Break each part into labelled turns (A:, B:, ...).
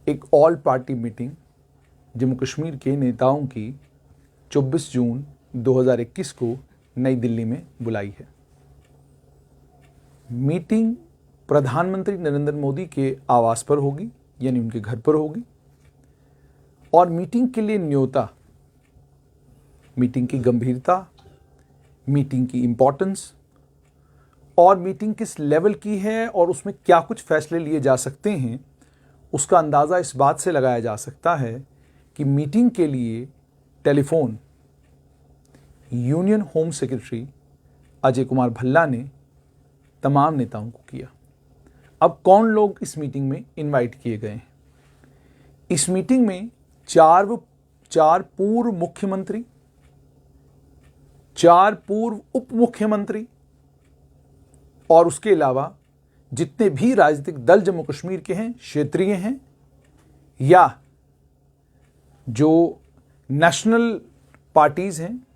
A: एक all party meeting Jammu Kashmir के नेताओं की 24 जून 2021 को नई दिल्ली में बुलाई है। मीटिंग प्रधानमंत्री नरेंद्र मोदी के आवास पर होगी, यानी उनके घर पर होगी। और मीटिंग के लिए न्योता, मीटिंग की गंभीरता, मीटिंग की इम्पोर्टेंस और मीटिंग किस लेवल की है और उसमें क्या कुछ फैसले लिए जा सकते हैं, उसका अंदाज़ा इस बात से लगाया जा सकता है कि मीटिंग के लिए telephone union home secretary Ajay Kumar Bhalla ने तमाम नेताओं को किया। अब कौन लोग इस मीटिंग में इनवाइट किए गए हैं? इस मीटिंग में चार पूर्व मुख्यमंत्री, 4 पूर्व उप मुख्यमंत्री और उसके अलावा जितने भी राजनीतिक दल जम्मू कश्मीर के हैं, क्षेत्रीय हैं या जो नेशनल पार्टीज हैं,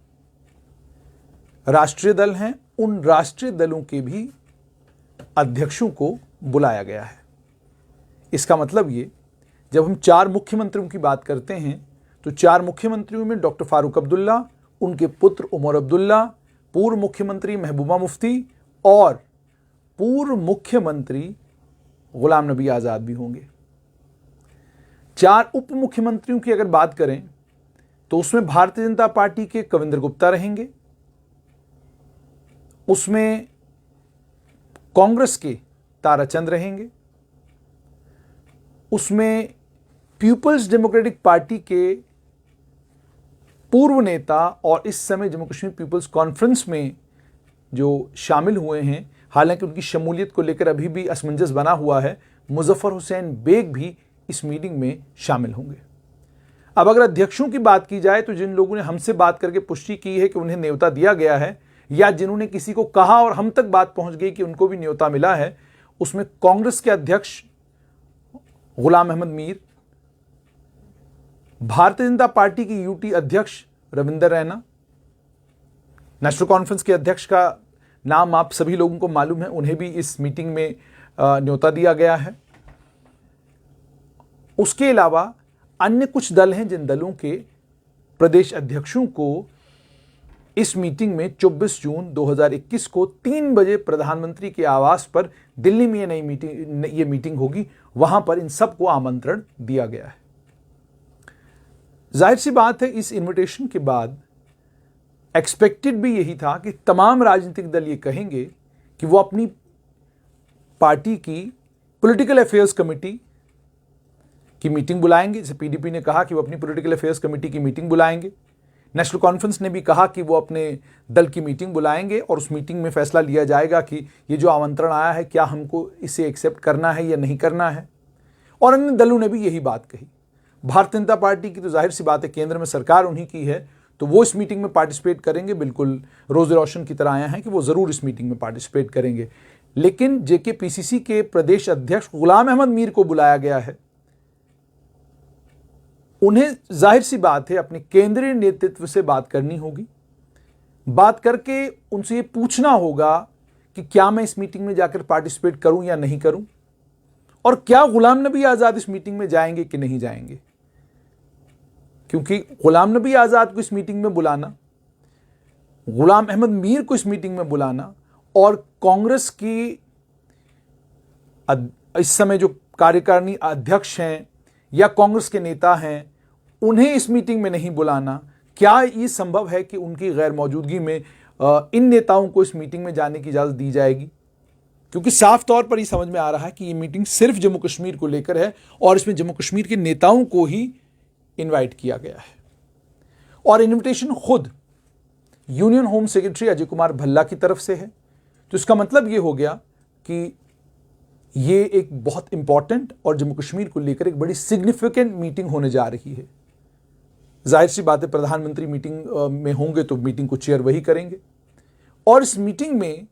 A: राष्ट्रीय दल हैं, उन राष्ट्रीय दलों के भी अध्यक्षों को बुलाया गया है। इसका मतलब ये, जब हम 4 मुख्यमंत्रियों की बात करते हैं तो 4 मुख्यमंत्रियों में डॉक्टर फारूक अब्दुल्ला, उनके पुत्र उमर अब्दुल्ला, पूर्व मुख्यमंत्री महबूबा मुफ्ती और पूर्व मुख्यमंत्री गुलाम नबी आज़ाद भी होंगे। 4 उप मुख्यमंत्रियों की अगर बात करें तो उसमें भारतीय जनता पार्टी के कविंद्र गुप्ता रहेंगे, उसमें कांग्रेस के ताराचंद रहेंगे, उसमें पीपल्स डेमोक्रेटिक पार्टी के पूर्व नेता और इस समय जम्मू कश्मीर पीपल्स कॉन्फ्रेंस में जो शामिल हुए हैं, हालांकि उनकी शमूलियत को लेकर अभी भी असमंजस बना हुआ है, मुजफ्फर हुसैन बेग भी इस मीटिंग में शामिल होंगे। अब अगर अध्यक्षों की बात की जाए तो जिन लोगों ने हमसे बात करके पुष्टि की है कि उन्हें न्योता दिया गया है या जिन्होंने किसी को कहा और हम तक बात पहुंच गई कि उनको भी न्योता मिला है, उसमें कांग्रेस के अध्यक्ष गुलाम अहमद मीर, भारतीय जनता पार्टी की यूटी अध्यक्ष रविंदर रैना, नेशनल कॉन्फ्रेंस के अध्यक्ष का नाम आप सभी लोगों को मालूम है, उन्हें भी इस मीटिंग में न्योता दिया गया है। उसके अलावा अन्य कुछ दल हैं जिन दलों के प्रदेश अध्यक्षों को इस मीटिंग में 24 जून 2021 को 3 बजे प्रधानमंत्री के आवास पर दिल्ली में ये मीटिंग होगी, वहां पर इन सबको आमंत्रण दिया गया है। जाहिर सी बात है, इस इनविटेशन के बाद एक्सपेक्टेड भी यही था कि तमाम राजनीतिक दल ये कहेंगे कि वो अपनी पार्टी की पॉलिटिकल अफेयर्स कमेटी की मीटिंग बुलाएंगे। जैसे पीडीपी ने कहा कि वो अपनी पॉलिटिकल अफेयर्स कमेटी की मीटिंग बुलाएंगे, नेशनल कॉन्फ्रेंस ने भी कहा कि वो अपने दल की मीटिंग बुलाएंगे और उस मीटिंग में फैसला लिया जाएगा कि ये जो आमंत्रण आया है क्या हमको इसे एक्सेप्ट करना है या नहीं करना है। और अन्य दलों ने भी यही बात कही। भारतीय जनता पार्टी की तो जाहिर सी बात है, केंद्र में सरकार उन्हीं की है, तो वो इस मीटिंग में पार्टिसिपेट करेंगे, बिल्कुल रोज़ रोशन की तरह आया है कि वो ज़रूर इस मीटिंग में पार्टिसिपेट करेंगे। लेकिन जेकेपीसीसी के प्रदेश अध्यक्ष गुलाम अहमद मीर को बुलाया गया है। उन्हें जाहिर सी बात है अपने केंद्रीय नेतृत्व से बात करनी होगी, बात करके उनसे ये पूछना होगा कि क्या मैं इस मीटिंग में जाकर पार्टिसिपेट करूं या नहीं करूं, और क्या गुलाम नबी आज़ाद इस मीटिंग में जाएंगे कि नहीं जाएंगे। क्योंकि गुलाम नबी आज़ाद को इस मीटिंग में बुलाना, गुलाम अहमद मीर को इस मीटिंग में बुलाना और कांग्रेस की इस समय जो कार्यकारिणी अध्यक्ष हैं या कांग्रेस के नेता हैं, उन्हें इस मीटिंग में नहीं बुलाना, क्या ये संभव है कि उनकी गैर मौजूदगी में इन नेताओं को इस मीटिंग में जाने की इजाज़त दी जाएगी? क्योंकि साफ तौर पर ये समझ में आ रहा है कि ये मीटिंग सिर्फ जम्मू कश्मीर को लेकर है और इसमें जम्मू कश्मीर के नेताओं को ही इनवाइट किया गया है। और इनविटेशन खुद union home secretary Ajay Kumar Bhalla की तरफ से है। तो इसका मतलब ये हो गया कि ये एक बहुत इंपॉर्टेंट और जम्मू कश्मीर को लेकर एक बड़ी सिग्निफिकेंट मीटिंग होने जा रही है। जाहिर सी बात है, प्रधानमंत्री मीटिंग में होंगे तो मीटिंग को चेयर वही करेंगे। और इस मीटिंग में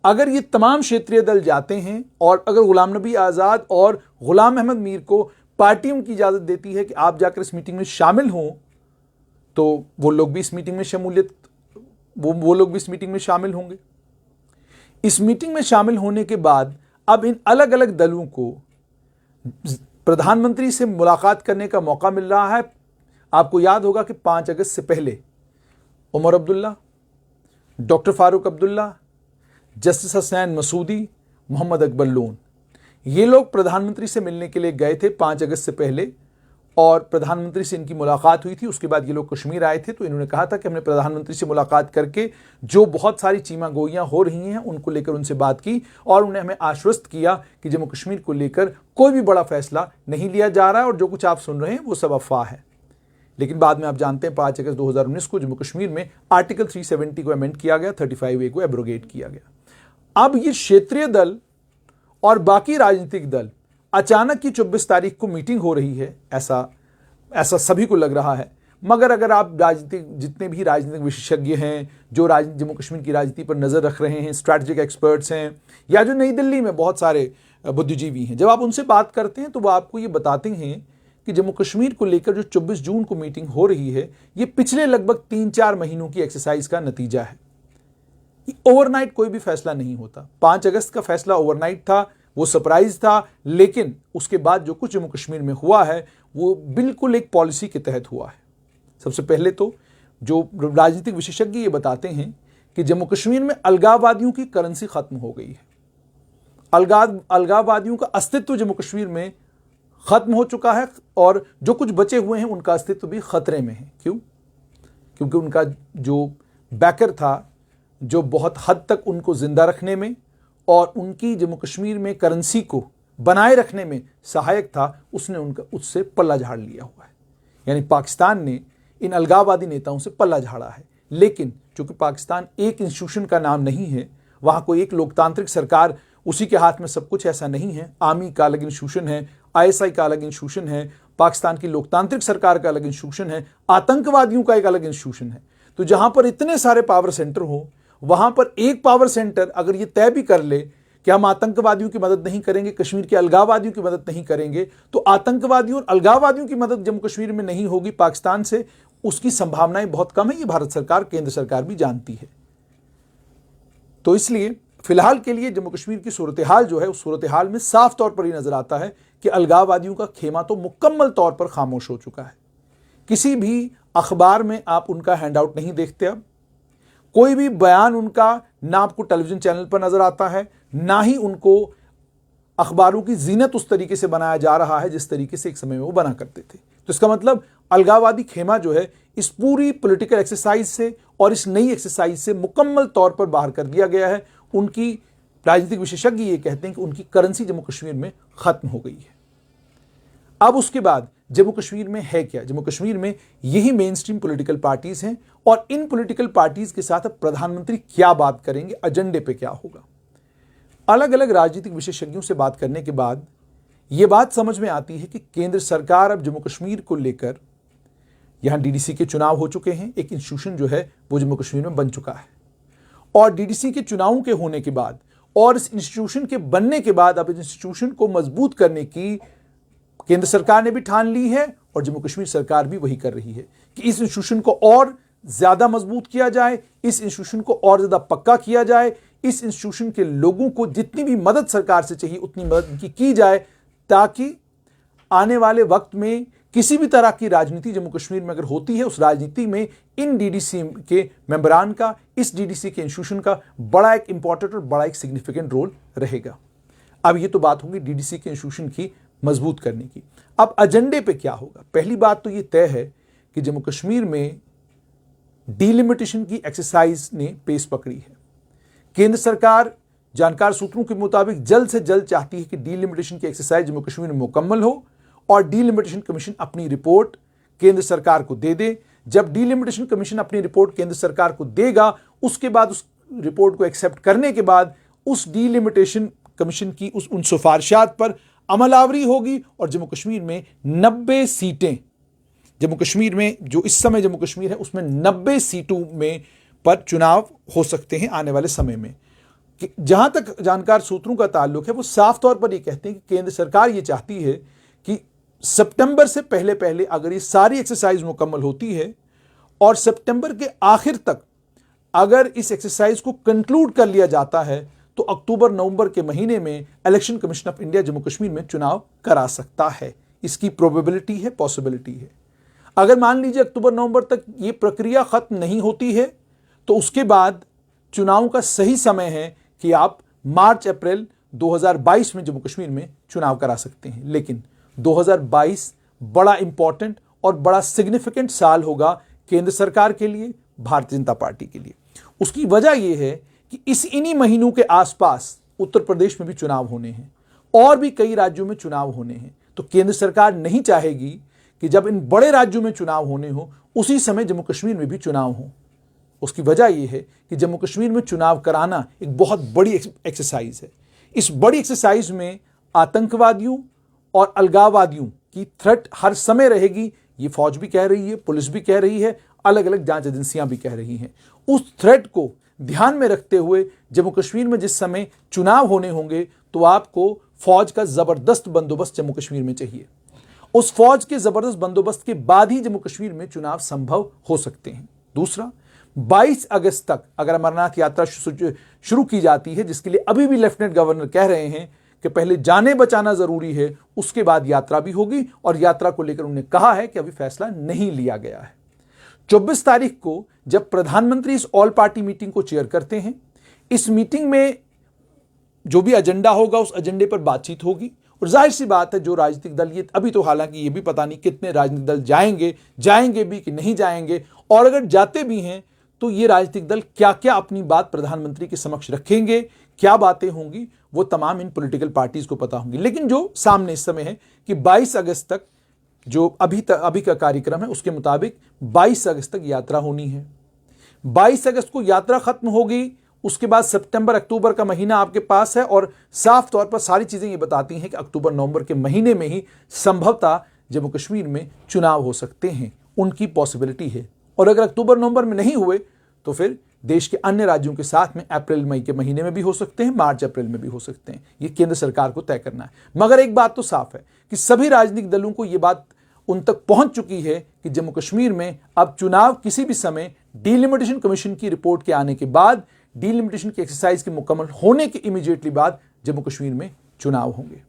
A: अगर ये तमाम क्षेत्रीय दल जाते हैं और अगर गुलाम नबी आज़ाद और गुलाम अहमद मीर को पार्टी उनकी इजाज़त देती है कि आप जाकर इस मीटिंग में शामिल हों, तो वो लोग भी इस मीटिंग में वो लोग भी इस मीटिंग में शामिल होंगे। इस मीटिंग में शामिल होने के बाद अब इन अलग अलग दलों को प्रधानमंत्री से मुलाकात करने का मौका मिल रहा है। आपको याद होगा कि 5 अगस्त से पहले उमर अब्दुल्ला, डॉक्टर फारूक अब्दुल्ला, जस्टिस हसनैन मसूदी, मोहम्मद अकबर लोन, ये लोग प्रधानमंत्री से मिलने के लिए गए थे 5 अगस्त से पहले और प्रधानमंत्री से इनकी मुलाकात हुई थी। उसके बाद ये लोग कश्मीर आए थे, तो इन्होंने कहा था कि हमने प्रधानमंत्री से मुलाकात करके जो बहुत सारी चीमा गोइयाँ हो रही हैं उनको लेकर उनसे बात की और उन्हें हमें आश्वस्त किया कि जम्मू कश्मीर को लेकर कोई भी बड़ा फैसला नहीं लिया जा रहा है और जो कुछ आप सुन रहे हैं वो सब अफवाह है। लेकिन बाद में आप जानते हैं 5 अगस्त 2019 को जम्मू कश्मीर में आर्टिकल 370 को अमेंड किया गया, 35A को एब्रोगेट किया गया। अब ये क्षेत्रीय दल और बाकी राजनीतिक दल अचानक की 24 तारीख को मीटिंग हो रही है, ऐसा सभी को लग रहा है। मगर अगर आप जितने भी राजनीतिक विशेषज्ञ हैं जो जम्मू कश्मीर की राजनीति पर नज़र रख रहे हैं, स्ट्रैटेजिक एक्सपर्ट्स हैं या जो नई दिल्ली में बहुत सारे बुद्धिजीवी हैं, जब आप उनसे बात करते हैं तो वो आपको ये बताते हैं कि जम्मू कश्मीर को लेकर जो 24 जून को मीटिंग हो रही है ये पिछले लगभग 3-4 महीनों की एक्सरसाइज का नतीजा है। ओवरनाइट कोई भी फैसला नहीं होता। 5 अगस्त का फैसला ओवरनाइट था, वो सरप्राइज था, लेकिन उसके बाद जो कुछ जम्मू कश्मीर में हुआ है वो बिल्कुल एक पॉलिसी के तहत हुआ है। सबसे पहले तो जो राजनीतिक विशेषज्ञ ये बताते हैं कि जम्मू कश्मीर में अलगाववादियों की करेंसी खत्म हो गई है। अलगाववादियों का अस्तित्व जम्मू कश्मीर में खत्म हो चुका है और जो कुछ बचे हुए हैं उनका अस्तित्व भी खतरे में है। क्यों? क्योंकि उनका जो बैकर था, जो बहुत हद तक उनको जिंदा रखने में और उनकी जम्मू कश्मीर में करेंसी को बनाए रखने में सहायक था, उसने उससे पल्ला झाड़ लिया हुआ है। यानी पाकिस्तान ने इन अलगाववादी नेताओं से पल्ला झाड़ा है। लेकिन चूंकि पाकिस्तान एक इंस्टीट्यूशन का नाम नहीं है, वहाँ कोई एक लोकतांत्रिक सरकार उसी के हाथ में सब कुछ ऐसा नहीं है। आर्मी का अलग इंस्टीट्यूशन है, ISI का अलग इंस्टीट्यूशन है, पाकिस्तान की लोकतांत्रिक सरकार का अलग इंस्टीट्यूशन है, आतंकवादियों का एक अलग इंस्टीट्यूशन है। तो जहाँ पर इतने सारे पावर सेंटर हो, वहाँ पर एक पावर सेंटर अगर ये तय भी कर ले कि हम आतंकवादियों की मदद नहीं करेंगे, कश्मीर के अलगाववादियों की मदद नहीं करेंगे, तो आतंकवादियों और अलगाववादियों की मदद जम्मू कश्मीर में नहीं होगी पाकिस्तान से, उसकी संभावनाएं बहुत कम है। ये भारत सरकार, केंद्र सरकार भी जानती है। तो इसलिए फिलहाल के लिए जम्मू कश्मीर की सूरत हाल जो है, उस सूरत हाल में साफ तौर पर ये नजर आता है कि अलगाववादियों का खेमा तो मुकम्मल तौर पर खामोश हो चुका है। किसी भी अखबार में आप उनका हैंडआउट नहीं देखते। अब कोई भी बयान उनका ना आपको टेलीविजन चैनल पर नजर आता है, ना ही उनको अखबारों की जीनत उस तरीके से बनाया जा रहा है जिस तरीके से एक समय में वो बना करते थे। तो इसका मतलब अलगाववादी खेमा जो है इस पूरी पॉलिटिकल एक्सरसाइज से और इस नई एक्सरसाइज से मुकम्मल तौर पर बाहर कर दिया गया है। उनकी राजनीतिक विशेषज्ञ ये कहते हैं कि उनकी करेंसी जम्मू कश्मीर में खत्म हो गई है। अब उसके बाद जम्मू कश्मीर में है क्या? जम्मू कश्मीर में यही मेन स्ट्रीम पॉलिटिकल पार्टीज हैं और इन पॉलिटिकल पार्टीज के साथ अब प्रधानमंत्री क्या बात करेंगे, एजेंडे पे क्या होगा। अलग अलग राजनीतिक विशेषज्ञों से बात करने के बाद यह बात समझ में आती है कि केंद्र सरकार अब जम्मू कश्मीर को लेकर, यहां DDC के चुनाव हो चुके हैं, एक इंस्टीट्यूशन जो है वो जम्मू कश्मीर में बन चुका है और DDC के चुनावों के होने के बाद और इस इंस्टीट्यूशन के बनने के बाद अब इस इंस्टीट्यूशन को मजबूत करने की केंद्र सरकार ने भी ठान ली है और जम्मू कश्मीर सरकार भी वही कर रही है कि इस इंस्टीट्यूशन को और ज्यादा मजबूत किया जाए, इस इंस्टीट्यूशन को और ज्यादा पक्का किया जाए, इस इंस्टीट्यूशन के लोगों को जितनी भी मदद सरकार से चाहिए उतनी मदद उनकी की जाए, ताकि आने वाले वक्त में किसी भी तरह की राजनीति जम्मू कश्मीर में अगर होती है, उस राजनीति में इन DDC के मेंबरान का, इस DDC के इंस्टीट्यूशन का बड़ा एक इंपॉर्टेंट और बड़ा एक सिग्निफिकेंट रोल रहेगा। अब ये तो बात होगी DDC के इंस्टीट्यूशन की मजबूत करने की। अब एजेंडे पे क्या होगा? पहली बात तो ये तय है कि जम्मू कश्मीर में डीलिमिटेशन की एक्सरसाइज ने पेस पकड़ी है। केंद्र सरकार जानकार सूत्रों के मुताबिक जल्द से जल्द चाहती है कि डीलिमिटेशन की एक्सरसाइज जम्मू कश्मीर में मुकम्मल हो और डीलिमिटेशन कमीशन अपनी रिपोर्ट केंद्र सरकार को दे दे। जब डीलिमिटेशन कमीशन अपनी रिपोर्ट केंद्र सरकार को देगा, उसके बाद उस रिपोर्ट को एक्सेप्ट करने के बाद उस डीलिमिटेशन कमीशन की उन सिफारिशात पर अमलावरी होगी और जम्मू कश्मीर में 90 सीटें, जम्मू कश्मीर में जो इस समय जम्मू कश्मीर है उसमें 90 सीटों में पर चुनाव हो सकते हैं आने वाले समय में। जहां तक जानकार सूत्रों का ताल्लुक है, वो साफ तौर पर ये कहते हैं कि केंद्र सरकार ये चाहती है कि सितंबर से पहले पहले अगर ये सारी एक्सरसाइज मुकम्मल होती है और सितंबर के आखिर तक अगर इस एक्सरसाइज को कंक्लूड कर लिया जाता है तो अक्टूबर नवंबर के महीने में election commission of India Jammu Kashmir में चुनाव करा सकता है। इसकी प्रोबेबिलिटी है, पॉसिबिलिटी है। अगर मान लीजिए अक्टूबर नवंबर तक ये प्रक्रिया खत्म नहीं होती है तो उसके बाद चुनाव का सही समय है कि आप मार्च अप्रैल 2022 में जम्मू कश्मीर में चुनाव करा सकते हैं। लेकिन 2022 बड़ा इंपॉर्टेंट और बड़ा सिग्निफिकेंट साल होगा केंद्र सरकार के लिए, भारतीय जनता पार्टी के लिए। उसकी वजह यह है कि इन्हीं महीनों के आसपास उत्तर प्रदेश में भी चुनाव होने हैं और भी कई राज्यों में चुनाव होने हैं। तो केंद्र सरकार नहीं चाहेगी कि जब इन बड़े राज्यों में चुनाव होने हो उसी समय जम्मू कश्मीर में भी चुनाव हो। उसकी वजह यह है कि जम्मू कश्मीर में चुनाव कराना एक बहुत बड़ी एक्सरसाइज है। इस बड़ी एक्सरसाइज में आतंकवादियों और अलगाववादियों की थ्रेट हर समय रहेगी। ये फौज भी कह रही है, पुलिस भी कह रही है, अलग अलग जांच एजेंसियां भी कह रही हैं। उस थ्रेट को ध्यान में रखते हुए जम्मू कश्मीर में जिस समय चुनाव होने होंगे तो आपको फौज का जबरदस्त बंदोबस्त जम्मू कश्मीर में चाहिए। उस फौज के जबरदस्त बंदोबस्त के बाद ही जम्मू कश्मीर में चुनाव संभव हो सकते हैं। दूसरा, 22 अगस्त तक अगर अमरनाथ यात्रा शुरू की जाती है, जिसके लिए अभी भी लेफ्टिनेंट गवर्नर कह रहे हैं कि पहले जाने बचाना जरूरी है, उसके बाद यात्रा भी होगी और यात्रा को लेकर उन्होंने कहा है कि अभी फैसला नहीं लिया गया है। 24 तारीख को जब प्रधानमंत्री इस ऑल पार्टी मीटिंग को चेयर करते हैं, इस मीटिंग में जो भी एजेंडा होगा उस एजेंडे पर बातचीत होगी। और जाहिर सी बात है जो राजनीतिक दल, ये अभी तो हालांकि ये भी पता नहीं कितने राजनीतिक दल जाएंगे भी कि नहीं जाएंगे, और अगर जाते भी हैं तो ये राजनीतिक दल क्या क्या अपनी बात प्रधानमंत्री के समक्ष रखेंगे, क्या बातें होंगी, वो तमाम इन पॉलिटिकल पार्टीज को पता होंगी। लेकिन जो सामने इस समय है कि 22 अगस्त तक जो अभी का कार्यक्रम है उसके मुताबिक 22 अगस्त तक यात्रा होनी है। 22 अगस्त को यात्रा खत्म होगी, उसके बाद सितंबर अक्टूबर का महीना आपके पास है और साफ तौर पर सारी चीजें ये बताती हैं कि अक्टूबर नवंबर के महीने में ही संभवतः जम्मू कश्मीर में चुनाव हो सकते हैं, उनकी पॉसिबिलिटी है। और अगर अक्टूबर नवंबर में नहीं हुए तो फिर देश के अन्य राज्यों के साथ में अप्रैल मई के महीने में भी हो सकते हैं, मार्च अप्रैल में भी हो सकते हैं। ये केंद्र सरकार को तय करना है। मगर एक बात तो साफ है कि सभी राजनीतिक दलों को ये बात उन तक पहुंच चुकी है कि जम्मू कश्मीर में अब चुनाव किसी भी समय डीलिमिटेशन कमीशन की रिपोर्ट के आने के बाद, डीलिमिटेशन की एक्सरसाइज के मुकम्मल होने के इमीडिएटली बाद जम्मू कश्मीर में चुनाव होंगे।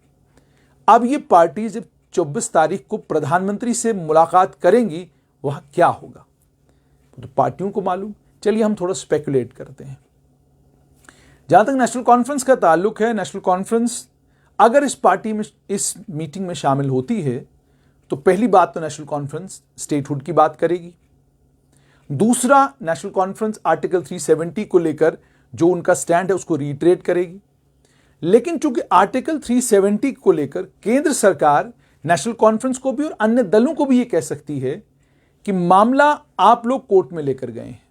A: अब ये पार्टी जब 24 तारीख को प्रधानमंत्री से मुलाकात करेंगी, वह क्या होगा तो पार्टियों को मालूम। चलिए हम थोड़ा स्पेकुलेट करते हैं। जहां तक नेशनल कॉन्फ्रेंस का ताल्लुक है, नेशनल कॉन्फ्रेंस अगर इस मीटिंग में शामिल होती है तो पहली बात तो नेशनल कॉन्फ्रेंस स्टेटहुड की बात करेगी। दूसरा, नेशनल कॉन्फ्रेंस आर्टिकल 370 को लेकर जो उनका स्टैंड है उसको रीट्रेट करेगी। लेकिन चूंकि आर्टिकल 370 को लेकर केंद्र सरकार नेशनल कॉन्फ्रेंस को भी और अन्य दलों को भी यह कह सकती है कि मामला आप लोग कोर्ट में लेकर गए हैं,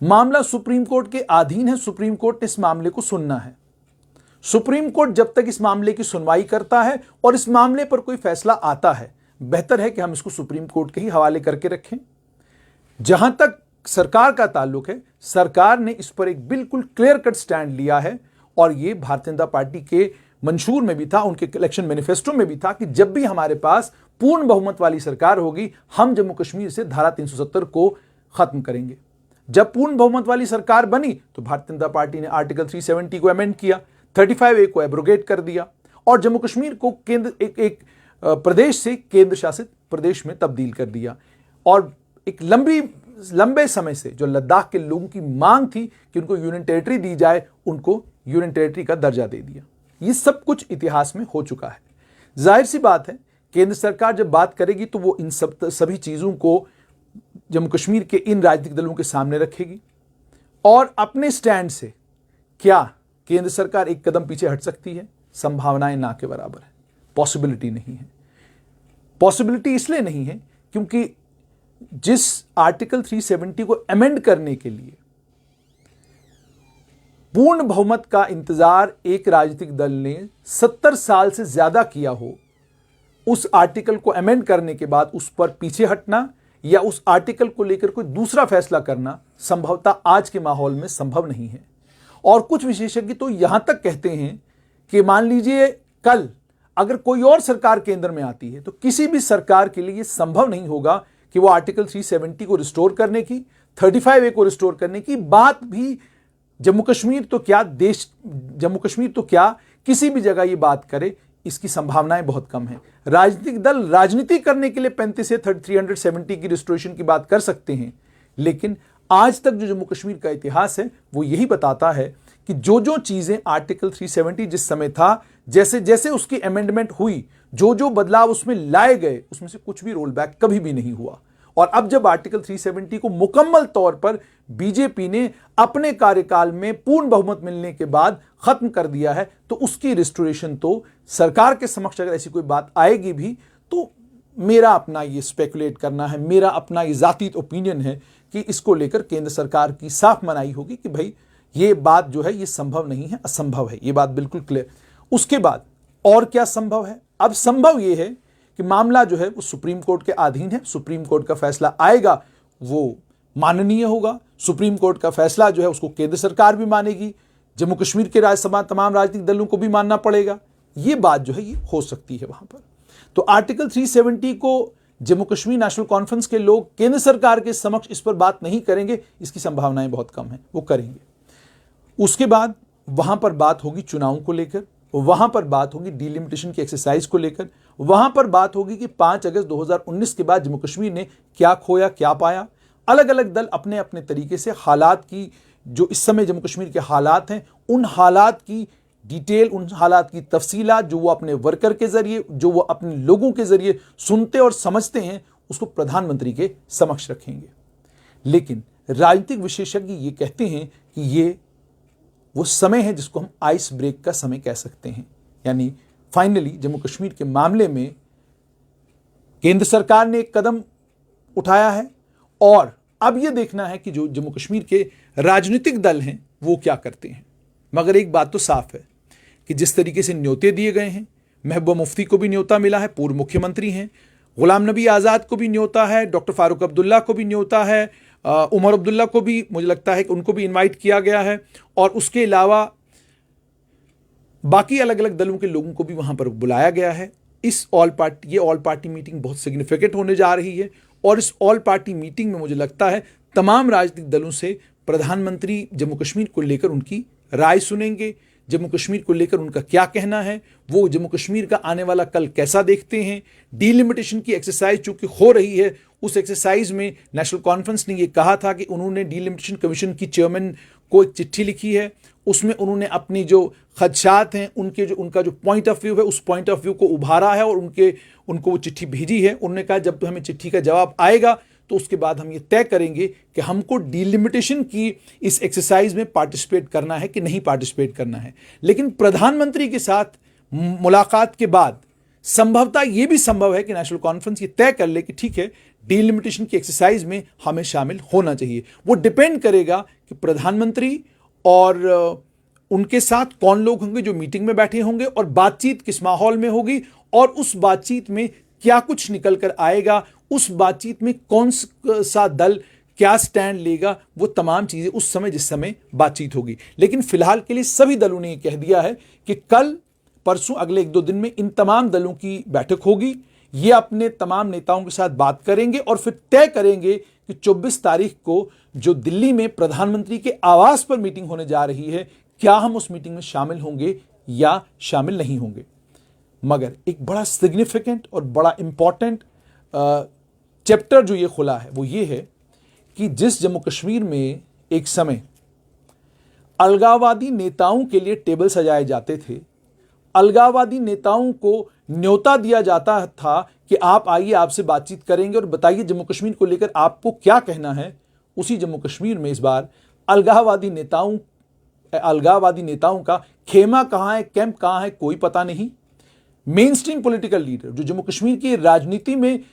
A: मामला सुप्रीम कोर्ट के अधीन है, सुप्रीम कोर्ट ने इस मामले को सुनना है। सुप्रीम कोर्ट जब तक इस मामले की सुनवाई करता है और इस मामले पर कोई फैसला आता है, बेहतर है कि हम इसको सुप्रीम कोर्ट के ही हवाले करके रखें। जहां तक सरकार का ताल्लुक है, सरकार ने इस पर एक बिल्कुल क्लियर कट स्टैंड लिया है और यह भारतीय जनता पार्टी के मंशूर में भी था, उनके इलेक्शन मैनिफेस्टो में भी था कि जब भी हमारे पास पूर्ण बहुमत वाली सरकार होगी, हम जम्मू कश्मीर से धारा 370 को खत्म करेंगे। जब पूर्ण बहुमत वाली सरकार बनी तो भारतीय जनता पार्टी ने आर्टिकल 370 को अमेंड किया, 35A को एब्रोगेट कर दिया और जम्मू कश्मीर को केंद्र एक प्रदेश से केंद्र शासित प्रदेश में तब्दील कर दिया। और एक लंबे समय से जो लद्दाख के लोगों की मांग थी कि उनको यूनियन टेरिटरी दी जाए, उनको यूनियन टेरिटरी का दर्जा दे दिया। ये सब कुछ इतिहास में हो चुका है। जाहिर सी बात है केंद्र सरकार जब बात करेगी तो वो इन सभी चीजों को जम्मू कश्मीर के इन राजनीतिक दलों के सामने रखेगी और अपने स्टैंड से क्या केंद्र सरकार एक कदम पीछे हट सकती है? संभावनाएं ना के बराबर है, पॉसिबिलिटी नहीं है। पॉसिबिलिटी इसलिए नहीं है क्योंकि जिस आर्टिकल 370 को अमेंड करने के लिए पूर्ण बहुमत का इंतजार एक राजनीतिक दल ने 70 साल से ज्यादा किया हो, उस आर्टिकल को अमेंड करने के बाद उस पर पीछे हटना या उस आर्टिकल को लेकर कोई दूसरा फैसला करना संभवतः आज के माहौल में संभव नहीं है। और कुछ विशेषज्ञ तो यहां तक कहते हैं कि मान लीजिए कल अगर कोई और सरकार केंद्र में आती है तो किसी भी सरकार के लिए संभव नहीं होगा कि वो आर्टिकल 370 को रिस्टोर करने की, 35A को रिस्टोर करने की बात भी जम्मू कश्मीर तो क्या देश, जम्मू कश्मीर तो क्या किसी भी जगह ये बात करे, इसकी संभावनाएं बहुत कम है। राजनीतिक दल राजनीति करने के लिए 35 से 370 की रिस्टोरेशन की बात कर सकते हैं, लेकिन आज तक जो जम्मू कश्मीर का इतिहास है वो यही बताता है कि जो जो चीजें आर्टिकल 370 जिस समय था, जैसे जैसे उसकी अमेंडमेंट हुई, जो जो बदलाव उसमें लाए गए, उसमें से कुछ भी रोल बैक कभी भी नहीं हुआ। और अब जब आर्टिकल 370 को मुकम्मल तौर पर बीजेपी ने अपने कार्यकाल में पूर्ण बहुमत मिलने के बाद खत्म कर दिया है, तो उसकी रिस्टोरेशन तो सरकार के समक्ष अगर ऐसी कोई बात आएगी भी, तो मेरा अपना ये स्पेकुलेट करना है, मेरा अपना ये जाती ओपिनियन है कि इसको लेकर केंद्र सरकार की साफ मनाही होगी कि भाई ये बात जो है ये संभव नहीं है, असंभव है, ये बात बिल्कुल क्लियर। उसके बाद और क्या संभव है? अब संभव ये है कि मामला जो है वो सुप्रीम कोर्ट के अधीन है, सुप्रीम कोर्ट का फैसला आएगा वो माननीय होगा, सुप्रीम कोर्ट का फैसला जो है उसको केंद्र सरकार भी मानेगी, जम्मू कश्मीर के राज्यसभा तमाम राजनीतिक दलों को भी मानना पड़ेगा। ये बात जो है ये हो सकती है वहां पर। तो आर्टिकल 370 को जम्मू कश्मीर नेशनल कॉन्फ्रेंस के लोग केंद्र सरकार के समक्ष इस पर बात नहीं करेंगे, इसकी संभावनाएं बहुत कम है, वो करेंगे। उसके बाद वहां पर बात होगी चुनाव को लेकर, वहां पर बात होगी डिलिमिटेशन की एक्सरसाइज को लेकर, वहां पर बात होगी कि 5 अगस्त 2019 के बाद जम्मू कश्मीर ने क्या खोया क्या पाया। अलग अलग दल अपने अपने तरीके से हालात की, जो इस समय जम्मू कश्मीर के हालात हैं, उन हालात की डिटेल, उन हालात की तफसीलात जो वो अपने वर्कर के जरिए, जो वो अपने लोगों के जरिए सुनते और समझते हैं, उसको प्रधानमंत्री के समक्ष रखेंगे। लेकिन राजनीतिक विशेषज्ञ ये कहते हैं कि ये वो समय है जिसको हम आइस ब्रेक का समय कह सकते हैं। यानी फाइनली जम्मू कश्मीर के मामले में केंद्र सरकार ने एक कदम उठाया है और अब यह देखना है कि जो जम्मू कश्मीर के राजनीतिक दल हैं वो क्या करते हैं। मगर एक बात तो साफ है कि जिस तरीके से न्योते दिए गए हैं, महबूबा मुफ्ती को भी न्योता मिला है, पूर्व मुख्यमंत्री हैं, गुलाम नबी आज़ाद को भी न्योता है, डॉक्टर फारूक अब्दुल्ला को भी न्योता है, उमर अब्दुल्ला को भी मुझे लगता है कि उनको भी इनवाइट किया गया है, और उसके अलावा बाकी अलग अलग दलों के लोगों को भी वहां पर बुलाया गया है। ये ऑल पार्टी मीटिंग बहुत सिग्निफिकेंट होने जा रही है और इस ऑल पार्टी मीटिंग में मुझे लगता है तमाम राजनीतिक दलों से प्रधानमंत्री जम्मू कश्मीर को लेकर उनकी राय सुनेंगे, जम्मू कश्मीर को लेकर उनका क्या कहना है, वो जम्मू कश्मीर का आने वाला कल कैसा देखते हैं। डीलिमिटेशन की एक्सरसाइज चूंकि हो रही है, उस एक्सरसाइज में नेशनल कॉन्फ्रेंस ने ये कहा था कि उन्होंने डीलिमिटेशन कमीशन की चेयरमैन को एक चिट्ठी लिखी है, उसमें उन्होंने अपनी जो खदशात हैं, उनका जो पॉइंट ऑफ व्यू है, उस पॉइंट ऑफ व्यू को उभारा है और उनको वो चिट्ठी भेजी है। उन्होंने कहा जब हमें चिट्ठी का जवाब आएगा तो उसके बाद हम ये तय करेंगे कि हमको डीलिमिटेशन की इस एक्सरसाइज में पार्टिसिपेट करना है कि नहीं पार्टिसिपेट करना है। लेकिन प्रधानमंत्री के साथ मुलाकात के बाद संभवतः यह भी संभव है कि नेशनल कॉन्फ्रेंस ये तय कर ले कि ठीक है, डीलिमिटेशन की एक्सरसाइज में हमें शामिल होना चाहिए। वो डिपेंड करेगा कि प्रधानमंत्री और उनके साथ कौन लोग होंगे जो मीटिंग में बैठे होंगे और बातचीत किस माहौल में होगी और उस बातचीत में क्या कुछ निकल कर आएगा, उस बातचीत में कौन सा दल क्या स्टैंड लेगा, वो तमाम चीजें उस समय जिस समय बातचीत होगी। लेकिन फिलहाल के लिए सभी दलों ने कह दिया है कि कल परसों अगले 1-2 दिन में इन तमाम दलों की बैठक होगी। ये अपने तमाम नेताओं के साथ बात करेंगे और फिर तय करेंगे कि 24 तारीख को जो दिल्ली में प्रधानमंत्री के आवास पर मीटिंग होने जा रही है, क्या हम उस मीटिंग में शामिल होंगे या शामिल नहीं होंगे। मगर एक बड़ा सिग्निफिकेंट और बड़ा इंपॉर्टेंट चैप्टर जो ये खुला है वो ये है कि जिस जम्मू कश्मीर में एक समय अलगाववादी नेताओं के लिए टेबल सजाए जाते थे, अलगाववादी नेताओं को न्योता दिया जाता था कि आप आइए, आपसे बातचीत करेंगे और बताइए जम्मू कश्मीर को लेकर आपको क्या कहना है, उसी जम्मू कश्मीर में इस बार अलगाववादी नेताओं का खेमा कहां है, कैंप कहां है, कोई पता नहीं। मेन स्ट्रीम पॉलिटिकल लीडर जो जम्मू कश्मीर की राजनीति में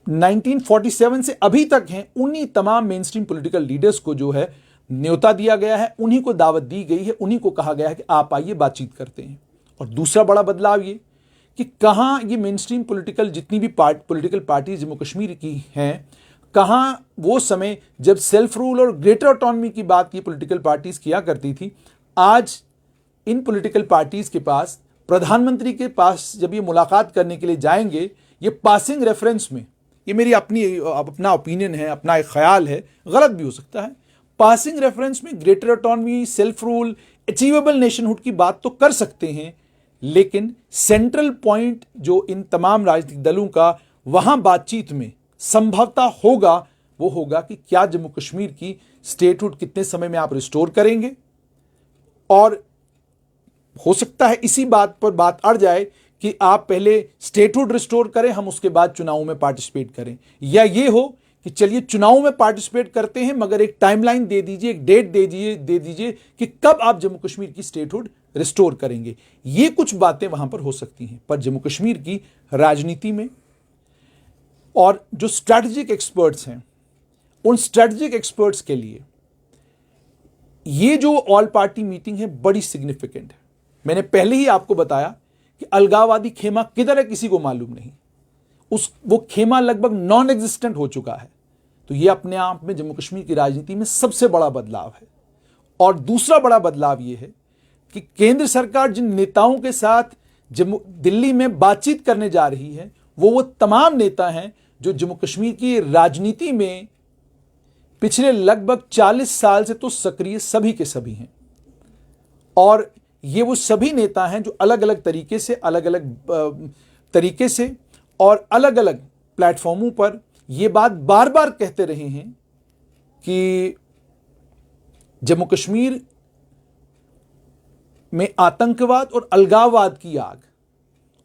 A: 1947 से अभी तक हैं, उन्हीं तमाम मेन स्ट्रीम पॉलिटिकल लीडर्स को जो है न्योता दिया गया है, उन्हीं को दावत दी गई है, उन्हीं को कहा गया है कि आप आइए बातचीत करते हैं। और दूसरा बड़ा बदलाव ये कि कहां ये मेन स्ट्रीम पॉलिटिकल जितनी भी पॉलिटिकल पार्टी जम्मू कश्मीर की हैं, कहां वो समय जब सेल्फ रूल और ग्रेटर ऑटोनॉमी की बात ये पॉलिटिकल पार्टीज किया करती थी, आज इन पॉलिटिकल पार्टीज के पास, प्रधानमंत्री के पास जब ये मुलाकात करने के लिए जाएंगे, ये पासिंग रेफरेंस में, ये मेरी अपना ओपिनियन है, अपना एक ख्याल है, गलत भी हो सकता है, पासिंग रेफरेंस में greater autonomy, self rule, achievable nationhood की बात तो कर सकते हैं, लेकिन सेंट्रल पॉइंट जो इन तमाम राजनीतिक दलों का वहां बातचीत में संभवतः होगा, वो होगा कि क्या जम्मू कश्मीर की स्टेटहुड कितने समय में आप रिस्टोर करेंगे। और हो सकता है इसी बात पर बात अड़ जाए कि आप पहले स्टेटहुड रिस्टोर करें, हम उसके बाद चुनावों में पार्टिसिपेट करें, या ये हो कि चलिए चुनाव में पार्टिसिपेट करते हैं मगर एक टाइमलाइन दे दीजिए, एक डेट दे दीजिए कि कब आप जम्मू कश्मीर की स्टेटहुड रिस्टोर करेंगे। ये कुछ बातें वहां पर हो सकती हैं, पर जम्मू कश्मीर की राजनीति में और जो स्ट्रैटेजिक एक्सपर्ट्स हैं, उन स्ट्रैटेजिक एक्सपर्ट्स के लिए ये जो ऑल पार्टी मीटिंग है बड़ी सिग्निफिकेंट है। मैंने पहले ही आपको बताया कि अलगाववादी खेमा किधर है किसी को मालूम नहीं, वो खेमा लगभग नॉन एग्जिस्टेंट हो चुका है। तो ये अपने आप में जम्मू कश्मीर की राजनीति में सबसे बड़ा बदलाव है। और दूसरा बड़ा बदलाव ये है कि केंद्र सरकार जिन नेताओं के साथ दिल्ली में बातचीत करने जा रही है, वो तमाम नेता हैं जो जम्मू कश्मीर की राजनीति में पिछले लगभग 40 साल से तो सक्रिय सभी के सभी हैं। और ये वो सभी नेता हैं जो अलग अलग तरीके से और अलग अलग प्लेटफॉर्मों पर ये बात बार बार कहते रहे हैं कि जम्मू कश्मीर में आतंकवाद और अलगाववाद की आग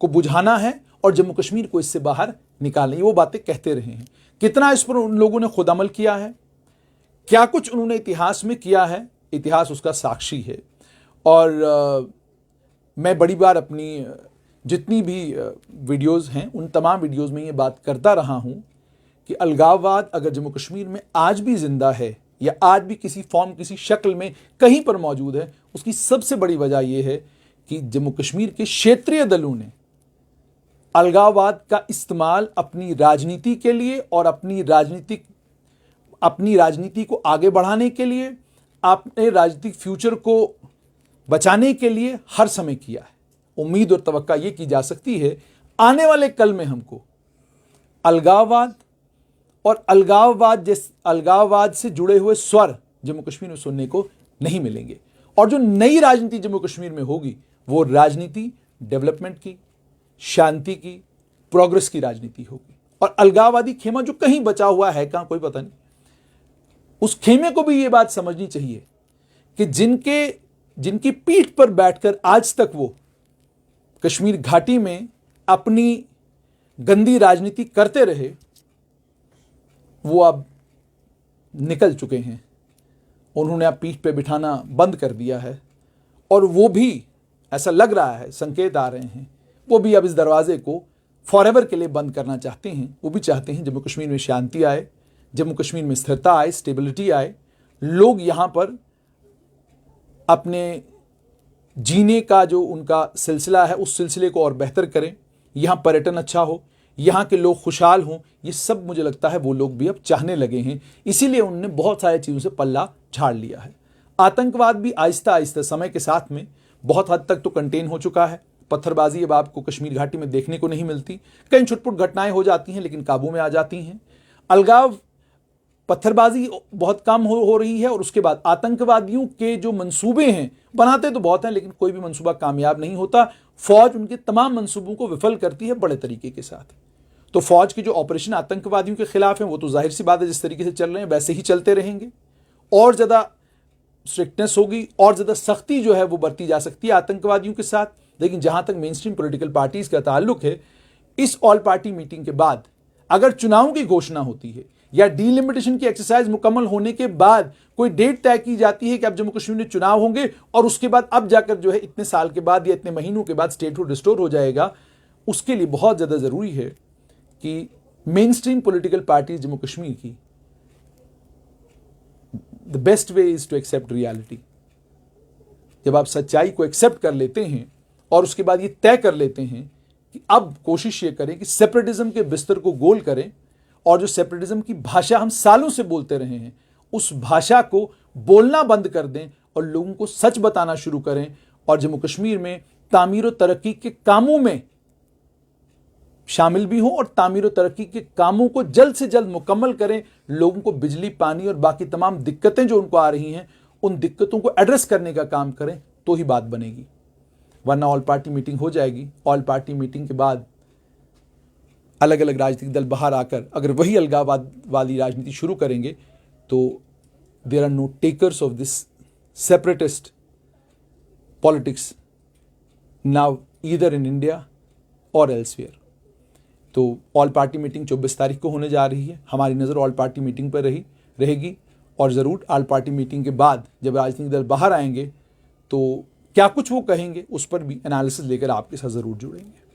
A: को बुझाना है और जम्मू कश्मीर को इससे बाहर निकालना। ये वो बातें कहते रहे हैं। कितना इस पर उन लोगों ने खुद अमल किया है, क्या कुछ उन्होंने इतिहास में किया है, इतिहास उसका साक्षी है। और मैं बड़ी बार अपनी जितनी भी वीडियोस हैं उन तमाम वीडियोस में ये बात करता रहा हूं कि अलगाववाद अगर जम्मू कश्मीर में आज भी जिंदा है या आज भी किसी फॉर्म, किसी शक्ल में कहीं पर मौजूद है, उसकी सबसे बड़ी वजह यह है कि जम्मू कश्मीर के क्षेत्रीय दलों ने अलगाववाद का इस्तेमाल अपनी राजनीति के लिए और अपनी राजनीति को आगे बढ़ाने के लिए, अपने राजनीतिक फ्यूचर को बचाने के लिए हर समय किया है। उम्मीद और तवक्का ये की जा सकती है आने वाले कल में हमको अलगाववाद और अलगाववाद से जुड़े हुए स्वर जम्मू कश्मीर में सुनने को नहीं मिलेंगे। और जो नई राजनीति जम्मू कश्मीर में होगी वो राजनीति डेवलपमेंट की, शांति की, प्रोग्रेस की राजनीति होगी। और अलगाववादी खेमा जो कहीं बचा हुआ है, कहां कोई पता नहीं, उस खेमे को भी ये बात समझनी चाहिए कि जिनकी पीठ पर बैठकर आज तक वो कश्मीर घाटी में अपनी गंदी राजनीति करते रहे, वो अब निकल चुके हैं। उन्होंने अब पीठ पे बिठाना बंद कर दिया है और वो भी ऐसा लग रहा है, संकेत आ रहे हैं, वो भी अब इस दरवाजे को फॉरएवर के लिए बंद करना चाहते हैं। वो भी चाहते हैं जम्मू कश्मीर में शांति आए, जम्मू कश्मीर में स्थिरता आए, स्टेबिलिटी आए, लोग यहां पर अपने जीने का जो उनका सिलसिला है उस सिलसिले को और बेहतर करें, यहां पर्यटन अच्छा हो, यहां के लोग खुशहाल हों। ये सब मुझे लगता है वो लोग भी अब चाहने लगे हैं। इसीलिए उन्होंने बहुत सारी चीज़ों से पल्ला झाड़ लिया है। आतंकवाद भी आहिस्ता आहिस्ता समय के साथ में बहुत हद तक तो कंटेन हो चुका है। पत्थरबाजी अब आपको कश्मीर घाटी में देखने को नहीं मिलती। कई छुटपुट घटनाएं हो जाती हैं लेकिन काबू में आ जाती हैं। अलगाव, पत्थरबाजी बहुत कम हो रही है। और उसके बाद आतंकवादियों के जो मंसूबे हैं, बनाते तो बहुत हैं लेकिन कोई भी मंसूबा कामयाब नहीं होता। फौज उनके तमाम मंसूबों को विफल करती है बड़े तरीके के साथ। तो फौज के जो ऑपरेशन आतंकवादियों के खिलाफ हैं वो तो जाहिर सी बात है जिस तरीके से चल रहे हैं वैसे ही चलते रहेंगे। और ज़्यादा स्ट्रिक्टनेस होगी और ज़्यादा सख्ती जो है वो बरती जा सकती है आतंकवादियों के साथ। लेकिन जहां तक मेन स्ट्रीम पॉलिटिकल पार्टीज का ताल्लुक है, इस ऑल पार्टी मीटिंग के बाद अगर चुनाव की घोषणा होती है या डीलिमिटेशन की एक्सरसाइज मुकम्मल होने के बाद कोई डेट तय की जाती है कि अब जम्मू कश्मीर में चुनाव होंगे और उसके बाद अब जाकर जो है इतने साल के बाद या इतने महीनों के बाद स्टेटहुड रिस्टोर हो जाएगा, उसके लिए बहुत ज़्यादा ज़रूरी है कि main stream political parties Jammu Kashmir की the best way is to accept reality. जब आप सच्चाई को एक्सेप्ट कर लेते हैं और उसके बाद ये तय कर लेते हैं कि अब कोशिश ये करें कि सेपरेटिज्म के बिस्तर को गोल करें और जो सेपरेटिज्म की भाषा हम सालों से बोलते रहे हैं उस भाषा को बोलना बंद कर दें और लोगों को सच बताना शुरू करें और जम्मू कश्मीर में तामीर और तरक्की के कामों में शामिल भी हों और तामीर और तरक्की के कामों को जल्द से जल्द मुकम्मल करें। लोगों को बिजली, पानी और बाकी तमाम दिक्कतें जो उनको आ रही हैं, उन दिक्कतों को एड्रेस करने का काम करें, तो ही बात बनेगी। वरना ऑल पार्टी मीटिंग हो जाएगी, ऑल पार्टी मीटिंग के बाद अलग अलग राजनीतिक दल बाहर आकर अगर वही अलगाववाद वाली राजनीति शुरू करेंगे तो there are no takers of this separatist politics now either in India और एल्सवेयर। तो ऑल पार्टी मीटिंग 24 तारीख को होने जा रही है। हमारी नज़र ऑल पार्टी मीटिंग पर रहेगी और ज़रूर ऑल पार्टी मीटिंग के बाद जब राजनीतिक दल बाहर आएंगे तो क्या कुछ वो कहेंगे उस पर भी एनालिसिस लेकर आपके साथ ज़रूर जुड़ेंगे।